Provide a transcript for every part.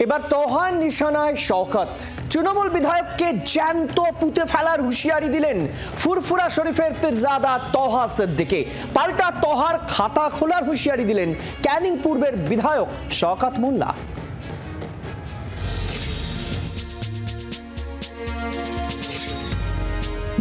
এবার তোহার নিশানায় শওকত। তৃণমূল বিধায়ককে জ্যান্ত পুঁতে ফেলার হুঁশিয়ারি দিলেন ফুরফুরা শরীফের পীরজাদা তোহা সিদ্দিকী। পাল্টা তোহার খাতা খোলার হুঁশিয়ারি দিলেন ক্যানিং পূর্বের বিধায়ক শওকত মোল্লা।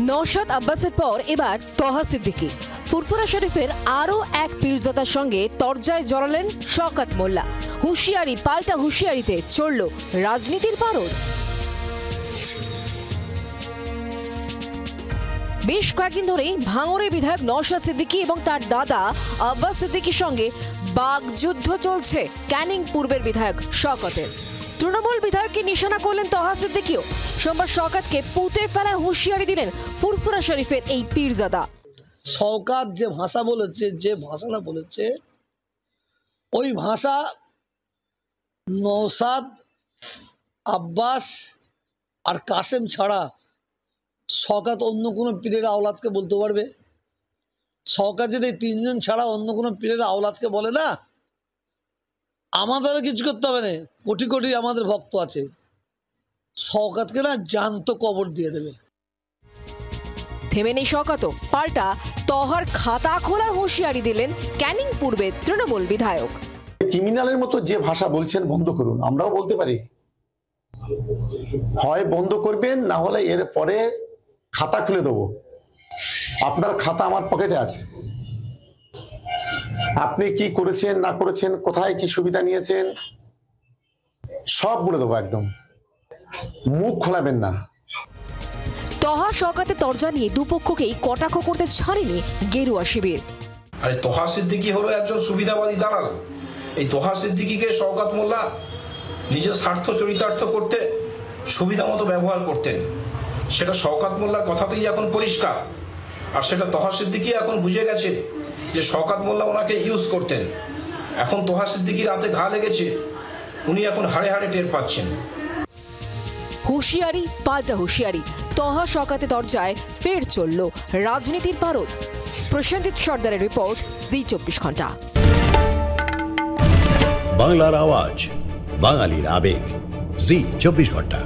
নওশাদ আব্বাসের পর এবার তোহা সিদ্দিকী। ফুরফুরা শরীফের আরও এক পীরজাদার সঙ্গে তরজায় জড়ালেন শওকত মোল্লা। হুঁশিয়ারি পাল্টা হুঁশিয়ারিতে চড়ল রাজনীতির পারদ। বেশ কয়েকদিন ধরেই ভাঙড়ের বিধায়ক নওশাদ সিদ্দিকী এবং তার দাদা আব্বাস সিদ্দিকীর সঙ্গে বাগযুদ্ধ চলছে ক্যানিং পূর্বের বিধায়ক শওকতের। তৃণমূল বিধায়ককে নিশানা করলেন তোহা সিদ্দিকীও। সোমবার শওকতকে পুঁতে ফেলার হুঁশিয়ারি দিলেন ফুরফুরা শরীফের এই পীরজাদা। শওকত যে ভাষা বলেছে, যে ভাষাটা বলেছে, ওই ভাষা নওশাদ, আব্বাস আর কাসেম ছাড়া শওকত অন্য কোনো পীরের আওলাদকে বলতে পারবে? শওকত যদি তিনজন ছাড়া অন্য কোনো পীরের আওলাদকে বলে না, আমাদেরও কিছু করতে হবে না। কোটি কোটি আমাদের ভক্ত আছে, শওকতকে না জ্যান্ত কবর দিয়ে দেবে। থেমে নেই শওকতও, পাল্টা তোহার খাতা খোলার হুঁশিয়ারি দিলেন ক্যানিং পূর্বের তৃণমূল বিধায়ক। ক্রিমিনালের মতো যে ভাষা বলছেন বন্ধ করুন। আমরাও বলতে পারি, হয় বন্ধ করবেন, না হলে এর পরে খাতা খুলে দেবো। আপনার খাতা আমার পকেটে আছে। আপনি কি করেছেন না করেছেন, কোথায় কি সুবিধা নিয়েছেন, সব বলে দেবো। একদম মুখ খোলাবেন না। তোহা শওকতের তরজা নিয়ে দুপক্ষকেই কটাক্ষ করতে ছাড়েনি গেরুয়া শিবির। আরে তোহা সিদ্দিকী হলো একজন সুবিধাবাদী দালাল। এই তোহা সিদ্দিকীকে শওকত মোল্লা নিজের স্বার্থ চরিতার্থ করতে সুবিধা মতো ব্যবহার করতেন। সেটা শওকত মোল্লার কথাতেই এখন পরিষ্কার। আর সেটা তোহা সিদ্দিকী এখন বুঝে গেছে যে শওকত মোল্লা ওনাকে ইউজ করতেন। এখন তোহা সিদ্দিকীর হাতে ঘা লেগেছে, উনি এখন হাড়ে হাড়ে টের পাচ্ছেন। হুঁশিয়ারি পাল্টা হুঁশিয়ারি, তোহা শওকতের দরজায় ফের চলল রাজনীতির পারদ। প্রসেনজিৎ সর্দারের রিপোর্ট, জি24 ঘন্টা। বাংলার আওয়াজ, বাঙালির আবেগ, জি24 ঘন্টা।